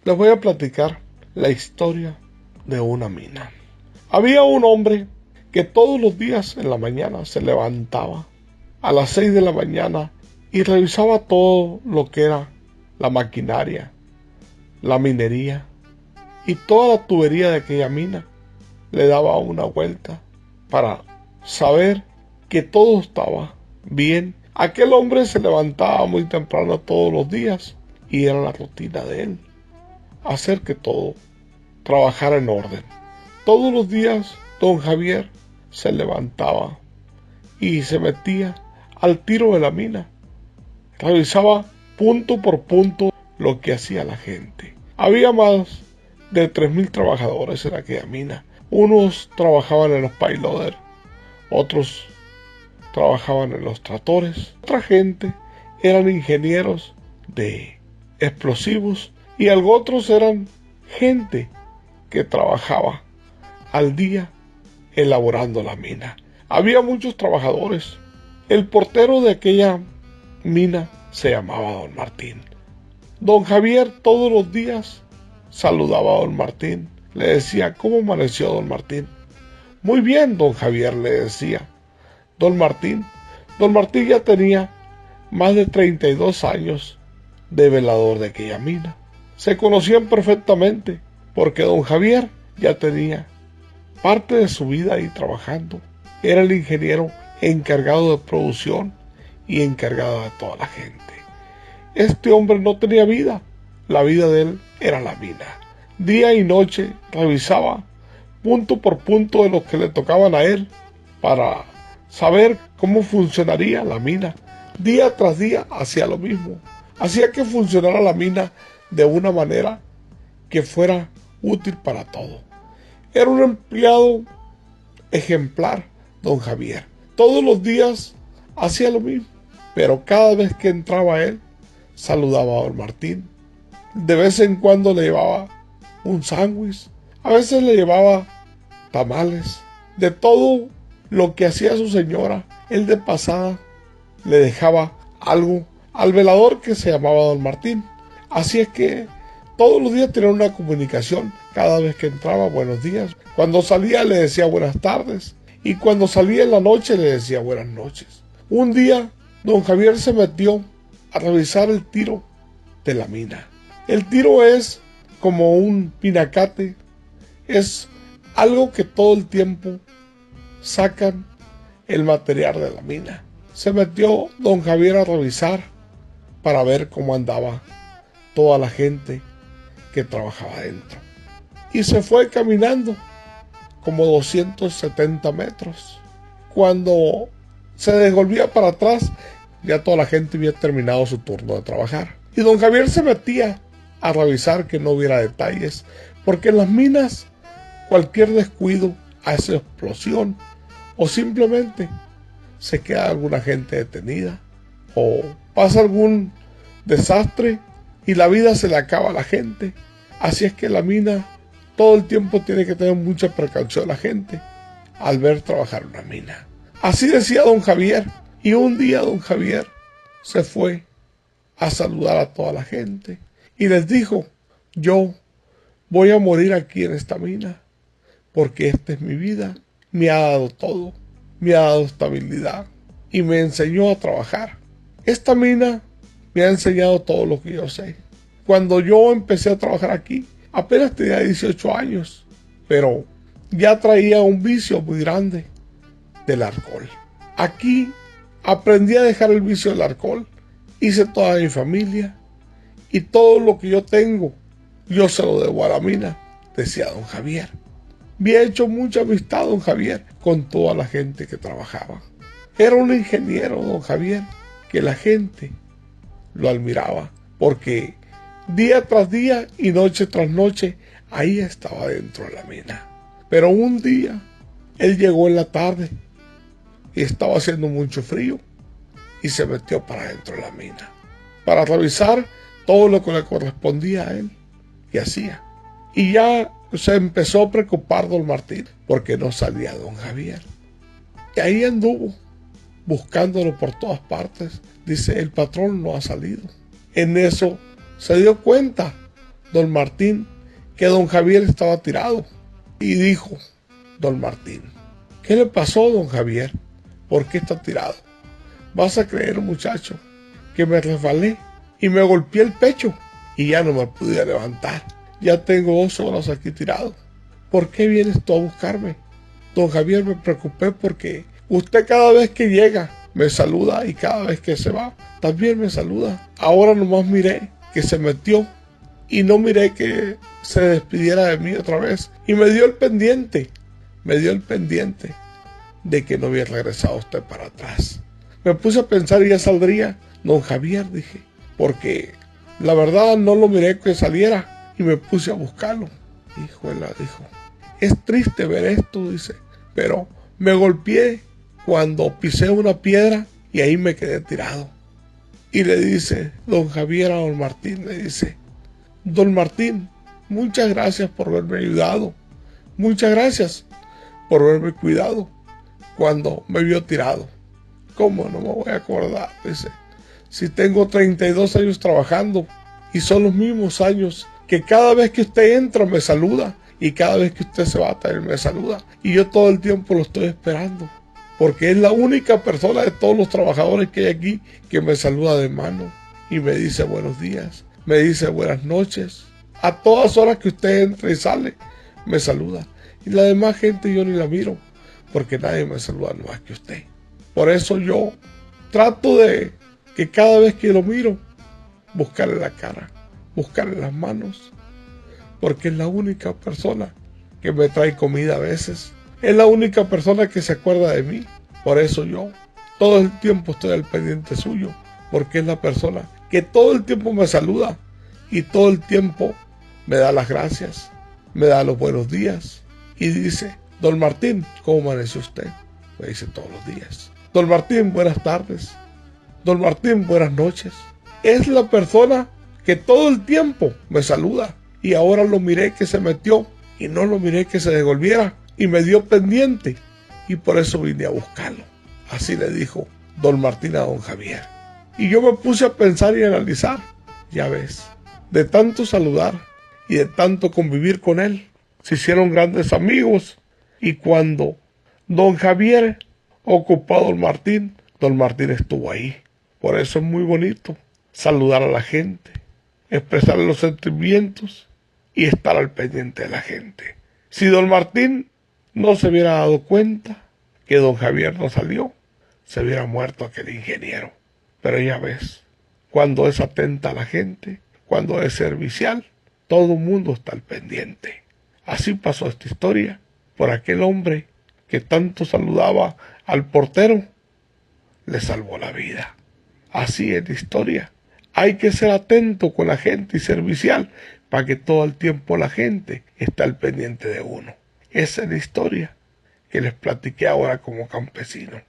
Les voy a platicar la historia de una mina. Había un hombre que todos los días en la mañana se levantaba a las 6 de la mañana y revisaba todo lo que era la maquinaria, la minería y toda la tubería de aquella mina. Le daba una vuelta para saber que todo estaba bien. Aquel hombre se levantaba muy temprano todos los días y era la rutina de él hacer que todo trabajara en orden. Todos los días don Javier se levantaba y se metía al tiro de la mina. Revisaba punto por punto lo que hacía la gente. Había más de 3,000 trabajadores en aquella mina. Unos trabajaban en los payloaders, otros trabajaban en los tractores, otra gente eran ingenieros de explosivos y otros eran gente que trabajaba al día elaborando la mina. Había muchos trabajadores. El portero de aquella mina se llamaba don Martín. Don Javier todos los días saludaba a don Martín. Le decía: ¿cómo amaneció don Martín? Muy bien, don Javier, le decía. Don Martín ya tenía más de 32 años de velador de aquella mina. Se conocían perfectamente porque don Javier ya tenía parte de su vida ahí trabajando. Era el ingeniero encargado de producción y encargado de toda la gente. Este hombre no tenía vida. La vida de él era la mina. Día y noche revisaba punto por punto de lo que le tocaban a él para saber cómo funcionaría la mina. Día tras día hacía lo mismo. Hacía que funcionara la mina de una manera que fuera útil para todo. Era un empleado ejemplar, don Javier. Todos los días hacía lo mismo, pero cada vez que entraba él, saludaba a don Martín. De vez en cuando le llevaba un sándwich, a veces le llevaba tamales. De todo lo que hacía su señora, él de pasada le dejaba algo al velador que se llamaba don Martín. Así es que todos los días tenía una comunicación. Cada vez que entraba, buenos días. Cuando salía le decía buenas tardes. Y cuando salía en la noche le decía buenas noches. Un día don Javier se metió a revisar el tiro de la mina. El tiro es como un pinacate. Es algo que todo el tiempo sacan el material de la mina. Se metió don Javier a revisar para ver cómo andaba toda la gente que trabajaba dentro. Y se fue caminando como 270 metros. Cuando se devolvía para atrás, ya toda la gente había terminado su turno de trabajar. Y don Javier se metía a revisar que no hubiera detalles, porque en las minas cualquier descuido hace explosión, o simplemente se queda alguna gente detenida, o pasa algún desastre y la vida se le acaba a la gente. Así es que la mina todo el tiempo tiene que tener mucha precaución la gente al ver trabajar una mina. Así decía don Javier. Y un día don Javier se fue a saludar a toda la gente y les dijo: yo voy a morir aquí en esta mina porque esta es mi vida. Me ha dado todo, me ha dado estabilidad y me enseñó a trabajar. Esta mina me ha enseñado todo lo que yo sé. Cuando yo empecé a trabajar aquí, apenas tenía 18 años, pero ya traía un vicio muy grande del alcohol. Aquí aprendí a dejar el vicio del alcohol, hice toda mi familia y todo lo que yo tengo, yo se lo debo a la mina, decía don Javier. Había hecho mucha amistad don Javier con toda la gente que trabajaba. Era un ingeniero don Javier que la gente lo admiraba porque día tras día y noche tras noche ahí estaba dentro de la mina. Pero un día él llegó en la tarde y estaba haciendo mucho frío y se metió para dentro de la mina para revisar todo lo que le correspondía a él y hacía. Y ya se empezó a preocupar don Martín porque no salía don Javier. Y ahí anduvo buscándolo por todas partes. Dice: el patrón no ha salido. En eso se dio cuenta don Martín que don Javier estaba tirado y dijo: don Martín, ¿qué le pasó, don Javier? ¿Por qué está tirado? Vas a creer, muchacho, que me resbalé y me golpeé el pecho y ya no me pude levantar. Ya tengo 2 horas aquí tirado. ¿Por qué vienes tú a buscarme? Don Javier, me preocupé porque usted cada vez que llega me saluda y cada vez que se va también me saluda. Ahora nomás miré que se metió y no miré que se despidiera de mí otra vez. Y me dio el pendiente de que no había regresado usted para atrás. Me puse a pensar y ya saldría. Don Javier, dije, porque la verdad no lo miré que saliera y me puse a buscarlo. Hijuela, dijo, es triste ver esto, dice, pero me golpeé cuando pisé una piedra y ahí me quedé tirado. Y le dice don Javier a don Martín, le dice: don Martín, muchas gracias por haberme ayudado. Muchas gracias por haberme cuidado cuando me vio tirado. ¿Cómo no me voy a acordar? Dice, si tengo 32 años trabajando y son los mismos años que cada vez que usted entra me saluda y cada vez que usted se va también me saluda. Y yo todo el tiempo lo estoy esperando, porque es la única persona de todos los trabajadores que hay aquí que me saluda de mano y me dice buenos días, me dice buenas noches. A todas horas que usted entra y sale, me saluda. Y la demás gente yo ni la miro, porque nadie me saluda más que usted. Por eso yo trato de que cada vez que lo miro, buscarle la cara, buscarle las manos, porque es la única persona que me trae comida a veces. Es la única persona que se acuerda de mí. Por eso yo todo el tiempo estoy al pendiente suyo, porque es la persona que todo el tiempo me saluda y todo el tiempo me da las gracias, me da los buenos días y dice: don Martín, ¿cómo amaneció usted? Me dice todos los días. Don Martín, buenas tardes. Don Martín, buenas noches. Es la persona que todo el tiempo me saluda y ahora lo miré que se metió y no lo miré que se devolviera y me dio pendiente y por eso vine a buscarlo. Así le dijo don Martín a don Javier. Y yo me puse a pensar y a analizar. Ya ves, de tanto saludar y de tanto convivir con él, se hicieron grandes amigos. Y cuando don Javier ocupó a don Martín estuvo ahí. Por eso es muy bonito saludar a la gente, expresar los sentimientos y estar al pendiente de la gente. Si don Martín no se hubiera dado cuenta que don Javier no salió, se hubiera muerto aquel ingeniero. Pero ya ves, cuando es atenta a la gente, cuando es servicial, todo el mundo está al pendiente. Así pasó esta historia por aquel hombre que tanto saludaba al portero, le salvó la vida. Así es la historia. Hay que ser atento con la gente y servicial para que todo el tiempo la gente esté al pendiente de uno. Esa es la historia que les platiqué ahora como campesino.